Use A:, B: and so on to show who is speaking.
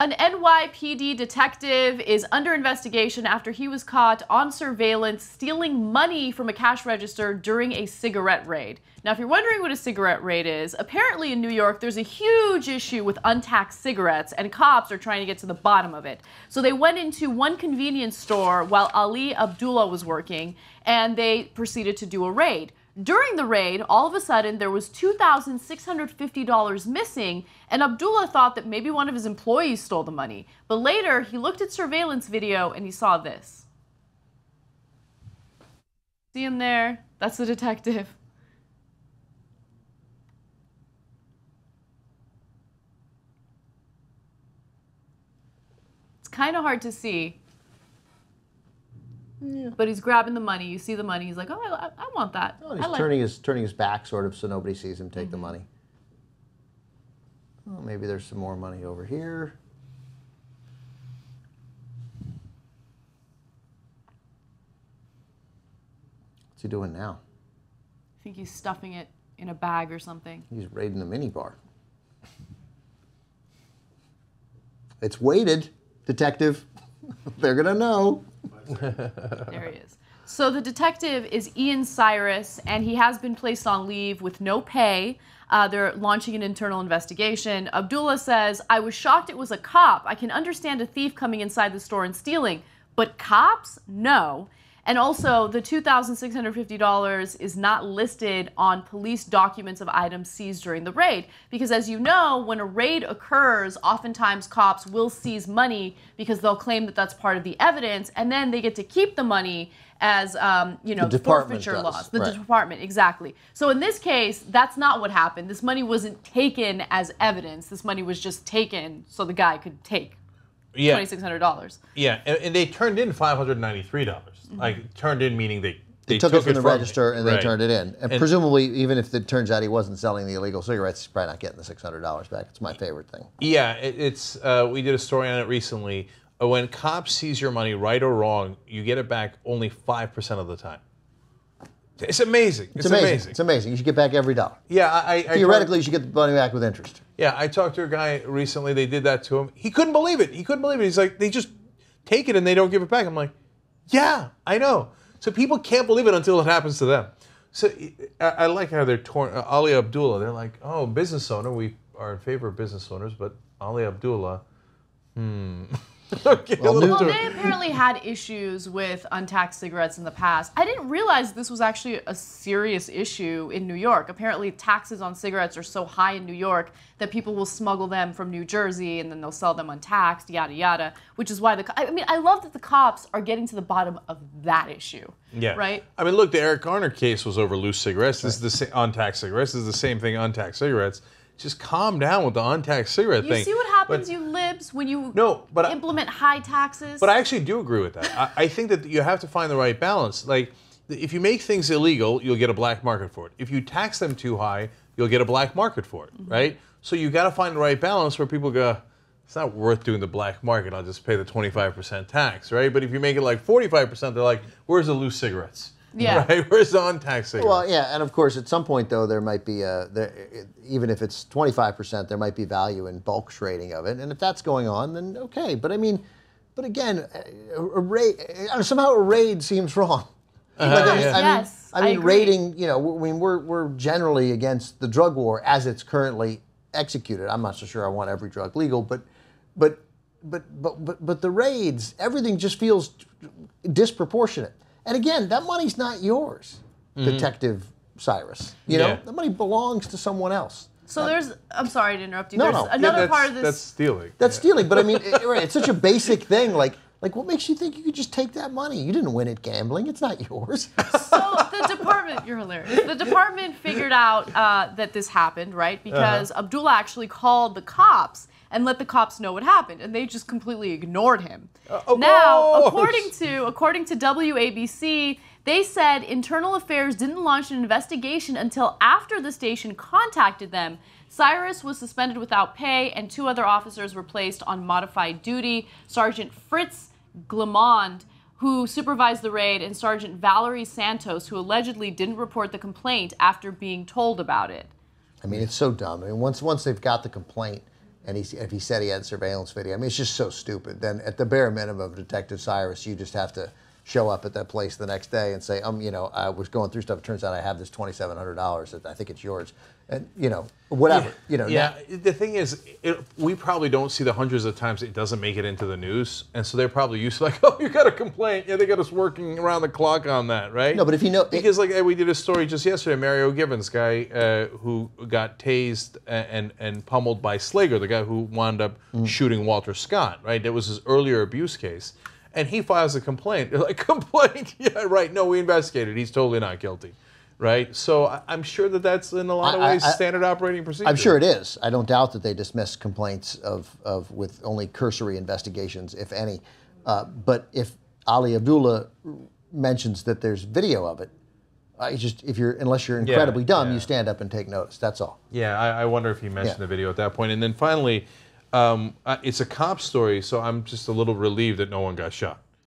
A: An NYPD detective is under investigation after he was caught on surveillance stealing money from a cash register during a cigarette raid. Now, if you're wondering what a cigarette raid is, apparently in New York, there's a huge issue with untaxed cigarettes, and cops are trying to get to the bottom of it. So they went into one convenience store while Ali Abdullah was working, and they proceeded to do a raid. During the raid, all of a sudden, there was $2,650 missing, and Abdullah thought that maybe one of his employees stole the money. But later, he looked at surveillance video and he saw this. See him there? That's the detective. It's kind of hard to see. Yeah. But he's grabbing the money. You see the money. He's like, oh, I want that.
B: Oh, he's turning his back sort of so nobody sees him take the money. Oh, maybe there's some more money over here. What's he doing now?
A: I think he's stuffing it in a bag or something.
B: He's raiding the minibar. It's weighted, detective. They're going to know.
A: There he is. So the detective is Cyrus, and he has been placed on leave with no pay. They're launching an internal investigation. Abdullah says, I was shocked it was a cop. I can understand a thief coming inside the store and stealing, but cops? No. And also, the $2,650 is not listed on police documents of items seized during the raid. Because as you know, when a raid occurs, oftentimes cops will seize money because they'll claim that that's part of the evidence, and then they get to keep the money as, the forfeiture laws. The department, exactly. So in this case, that's not what happened. This money wasn't taken as evidence. This money was just taken so the guy could take $2,600.
C: Yeah, and they turned in $593. Like, turned in meaning they
B: took it from the register and they turned it in. And presumably, even if it turns out he wasn't selling the illegal cigarettes, he's probably not getting the $600 back. It's my favorite thing.
C: Yeah, we did a story on it recently. When cops seize your money, right or wrong, you get it back only 5% of the time. It's amazing. It's amazing.
B: It's amazing. You should get back every dollar.
C: Yeah,
B: theoretically, you should get the money back with interest.
C: Yeah, I talked to a guy recently. They did that to him. He couldn't believe it. He's like, they just take it and they don't give it back. I'm like, yeah, I know. So people can't believe it until it happens to them. So I like how they're torn. Ali Abdullah, they're like, oh, business owner. We are in favor of business owners, but Ali Abdullah,
A: Okay, well, they apparently had issues with untaxed cigarettes in the past. I didn't realize this was actually a serious issue in New York. Apparently, taxes on cigarettes are so high in New York that people will smuggle them from New Jersey and then they'll sell them untaxed, yada, yada, which is why I love that the cops are getting to the bottom of that issue. Yeah. Right?
C: I mean, look, the Eric Garner case was over loose cigarettes. This is the same untaxed cigarettes. This is the same thing, untaxed cigarettes. Just calm down with the untaxed cigarette thing.
A: You see what happens, you libs, when you implement high taxes?
C: But I actually do agree with that. I think that you have to find the right balance. Like, if you make things illegal, you'll get a black market for it. If you tax them too high, you'll get a black market for it, right? So you got to find the right balance where people go, it's not worth doing the black market. I'll just pay the 25% tax, right? But if you make it like 45%, they're like, where's the loose cigarettes? Yeah. Right? Where's the untaxed cigarettes?
B: Well, yeah, and of course, at some point, though, there might be, even if it's 25%, there might be value in bulk trading of it. And if that's going on, then okay. But I mean, again, somehow a raid seems wrong. I mean, raiding, we're generally against the drug war as it's currently executed. I'm not so sure I want every drug legal, but the raids, everything just feels disproportionate. And again, that money's not yours, Detective Cyrus. You know, the money belongs to someone else.
A: So I'm sorry to interrupt you. There's another part of this.
C: That's stealing.
B: That's stealing. But I mean, it's such a basic thing. Like what makes you think you could just take that money? You didn't win it gambling. It's not yours.
A: So the department, you're hilarious. The department figured out that this happened, right? Because Abdullah actually called the cops and let the cops know what happened, and they just completely ignored him. Now, according to WABC, they said Internal Affairs didn't launch an investigation until after the station contacted them. Cyrus was suspended without pay, and 2 other officers were placed on modified duty. Sergeant Fritz Glamond, who supervised the raid, and Sergeant Valerie Santos, who allegedly didn't report the complaint after being told about it.
B: I mean, it's so dumb. I mean, once they've got the complaint, and if he said he had surveillance video, I mean, it's just so stupid. Then at the bare minimum of Detective Cyrus, you just have to show up at that place the next day and say, you know, I was going through stuff. It turns out I have this $2,700. I think it's yours. And, you know, whatever.
C: Yeah.
B: You know.
C: Yeah. The thing is, we probably don't see the hundreds of times it doesn't make it into the news. And so they're probably used to like, oh, you got a complaint. Yeah, they got us working around the clock on that, right?
B: No, but if you know.
C: Because like we did a story just yesterday, Mario Gibbons, guy who got tased and pummeled by Slager, the guy who wound up shooting Walter Scott, right? That was his earlier abuse case. And he files a complaint. They're like, complaint? Yeah, right. No, we investigated. He's totally not guilty. Right? So I'm sure that that's in a lot of ways standard operating procedure.
B: I'm sure it is. I don't doubt that they dismiss complaints with only cursory investigations, if any. But if Ali Abdullah mentions that there's video of it, unless you're incredibly dumb, you stand up and take notice. That's all.
C: Yeah, I wonder if he mentioned the video at that point. And then finally, it's a cop story, so I'm just a little relieved that no one got shot.